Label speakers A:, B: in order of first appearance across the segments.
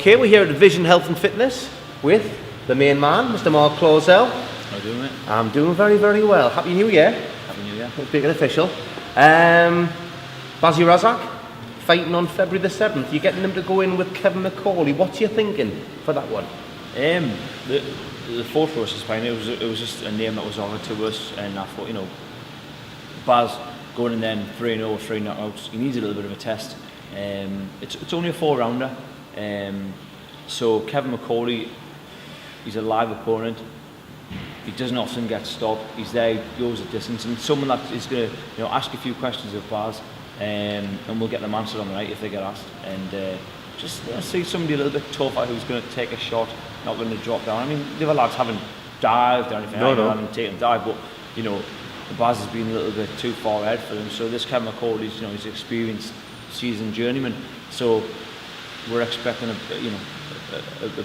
A: Okay, we're here at Vision Health and Fitness with the main man, Mr. Mark Clauzel.
B: How are you doing, mate?
A: I'm doing very, very well. Happy New Year.
B: Happy New Year.
A: Let's make it official. Bazzy Razak, fighting on February the 7th. You're getting him to go in with Kevin McCauley. What's your thinking for that one?
B: The thought process behind it was just a name that was offered to us, and I thought, Baz going in then 3-0, 3 knockouts, he needs a little bit of a test. It's only a 4-rounder, so Kevin McCauley, he's a live opponent. He doesn't often get stopped. He's there, he goes a distance, and someone that is going to ask a few questions of Baz, and we'll get them answered on the night if they get asked. And just see somebody a little bit tougher who's going to take a shot, not going to drop down. I mean, the other lads haven't dived or anything.
A: No.
B: Haven't taken a dive, but Baz has been a little bit too far ahead for them. So this Kevin McCauley's, he's experienced, seasoned journeyman. So we're expecting a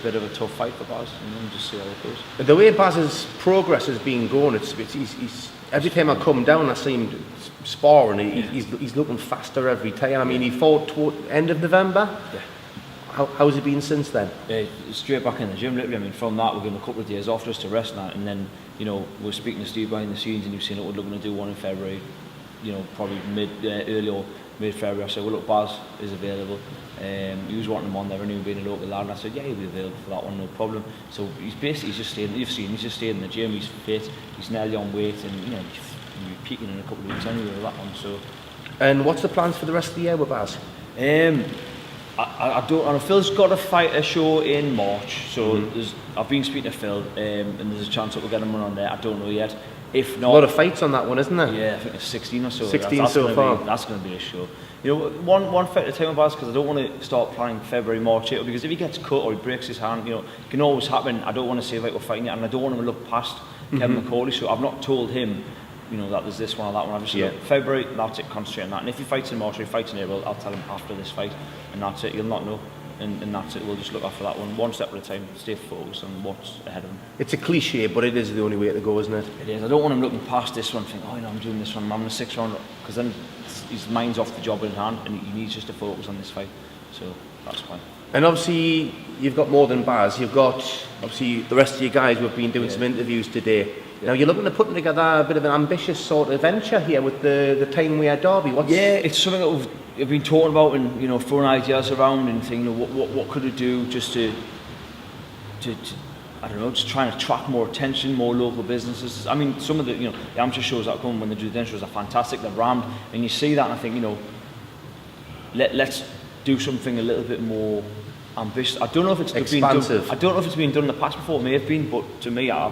B: bit of a tough fight for Baz, and just see how it goes.
A: The way Baz's progress has been going, he's every time I come down, I see him sparring. He's looking faster every time. I mean, he fought toward end of November.
B: Yeah.
A: How's he been since then?
B: Straight back in the gym, literally. I mean, from that, we're giving him a couple of days off just to rest that, and then we're speaking to Steve behind the scenes, and you've seen it. We're looking to do one in February. Probably early or mid-February. I said, well, look, Baz is available. He was wanting him on there, and he being a local lad, and I said, yeah, he'll be available for that one, no problem. So he's just stayed. You've seen, he's just stayed in the gym. He's fit. He's nearly on weight, and he'll be peaking in a couple of weeks anyway with that one. So.
A: And what's the plans for the rest of the year with Baz?
B: I don't know. Phil's got a fighter show in March, so I've been speaking to Phil, and there's a chance that we'll get him on there. I don't know yet. If not,
A: a lot of fights on that one, isn't there?
B: Yeah, I think it's 16 or so.
A: 16
B: that's
A: so far.
B: That's going to be a show. One fight at a time with Baz, because I don't want to start planning February, March, April, because if he gets cut or he breaks his hand, it can always happen. I don't want to say like we're fighting yet, and I don't want him to look past Kevin McCauley. So I've not told him, that there's this one or that one. I've just said, February, that's it, concentrate on that. And if he fights in March or he fights in April, I'll tell him after this fight, and that's it. He'll not know. And that's it. We'll just look after that one step at a time, stay focused on what's ahead of him.
A: It's a cliche, but it is the only way to go, isn't it?
B: It is. I don't want him looking past this one, thinking, I'm doing this one, I'm in the 6th round, because then his mind's off the job in hand, and he needs just to focus on this fight. So that's fine.
A: And obviously, you've got more than Baz. You've got obviously the rest of you guys. We've been doing some interviews today. Now you're looking at putting together a bit of an ambitious sort of venture here with the Time We Are Derby.
B: It's something that we've been talking about, and throwing ideas around, and thinking, what could it do just to I don't know, just trying to attract more attention, more local businesses. I mean, some of the amateur shows that come when they do the shows are fantastic. They're rammed, and you see that, and I think let's do something a little bit more ambitious. I don't know if it's
A: expansive.
B: Been done, I don't know if it's been done in the past before. It may have been, but to me, I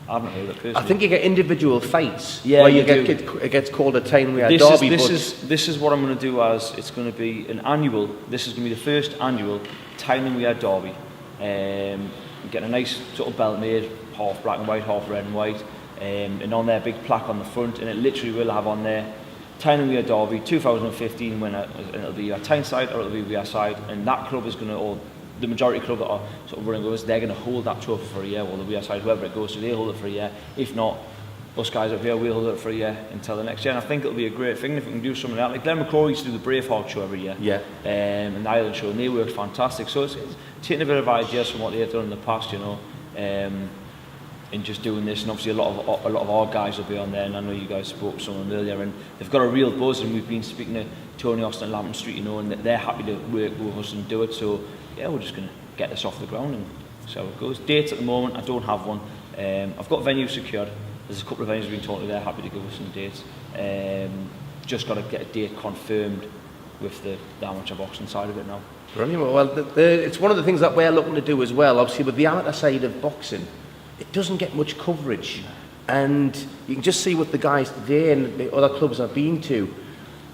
B: haven't heard it personally.
A: I think you get individual fights where it gets called a Time We Are Derby.
B: This is what I'm going to do. As it's going to be an annual. This is going to be the first annual Time We Are Derby. Getting a nice sort of belt made, half black and white, half red and white, and on there, big plaque on the front, and it literally will have on there Time We Are Derby 2015 winner, and it'll be a Tyneside or it'll be our side, and that club is going to, or the majority club that are sort of running with us, they're going to hold that trophy for a year, or the side, whoever it goes to, they hold it for a year. If not, us guys up here, we'll hold it for a year until the next year, and I think it'll be a great thing if we can do something like that. Like Glenn McCrory used to do the Braveheart show every year, and the Ireland show, and they worked fantastic. So it's taking a bit of ideas from what they've done in the past, and just doing this. And obviously a lot of our guys will be on there, and I know you guys spoke to some of them earlier, and they've got a real buzz, and we've been speaking to Tony Austin and Lambton Street, and they're happy to work with us and do it. So yeah, we're just going to get this off the ground and see how it goes. Dates at the moment, I don't have one. I've got venues secured. There's a couple of venues we've been talking to, they're happy to give us some dates. Just got to get a date confirmed with the amateur boxing side of it now.
A: Brilliant. Well, it's one of the things that we're looking to do as well. Obviously, with the amateur side of boxing, it doesn't get much coverage. And you can just see with the guys today and the other clubs I've been to,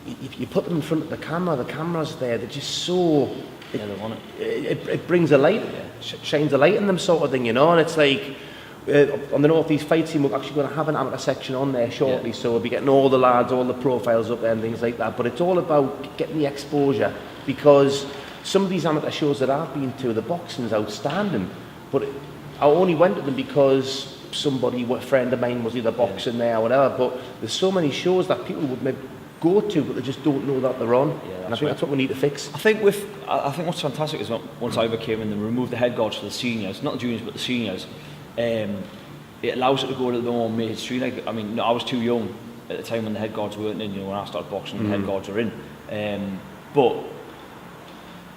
A: if you put them in front of the cameras there, they're just so...
B: They want
A: it brings a light, shines a light in them sort of thing, and it's like... on the North East Fight Team, we're actually going to have an amateur section on there shortly, so we'll be getting all the lads, all the profiles up there and things like that. But it's all about getting the exposure, because some of these amateur shows that I've been to, the boxing's outstanding, but I only went to them because somebody, a friend of mine, was either boxing there or whatever. But there's so many shows that people would maybe go to, but they just don't know that they're on.
B: Yeah,
A: And I think that's what we need to fix.
B: I think what's fantastic is once Ivor came in and removed the head guards for the seniors, not the juniors but the seniors, it allows it to go a little bit more mainstream. Like, I mean, I was too young at the time when the head guards weren't in. You know, when I started boxing, the head guards are in. But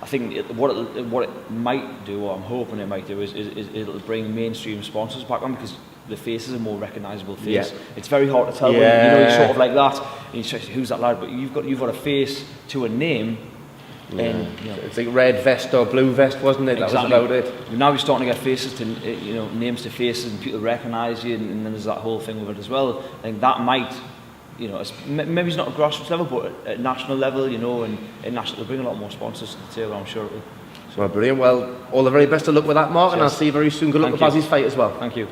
B: I think what it might do, or I'm hoping it might do, is it'll bring mainstream sponsors back on, because the face is a more recognisable face. Yeah. It's very hard to tell when you're sort of like that. And you say, who's that lad? But you've got a face to a name.
A: Yeah.
B: And, you know,
A: it's like red vest or blue vest, wasn't it?
B: Exactly.
A: That was about it.
B: Now you're starting to get faces to, names to faces, and people recognise you, and then there's that whole thing with it as well. I think that might, maybe it's not at grassroots level, but at national level, and national, they'll bring a lot more sponsors to the table, I'm sure it will.
A: Well, brilliant. Well, all the very best of luck with that, Mark, and I'll see you very soon. Good luck with Bazzi's fight as well.
B: Thank you.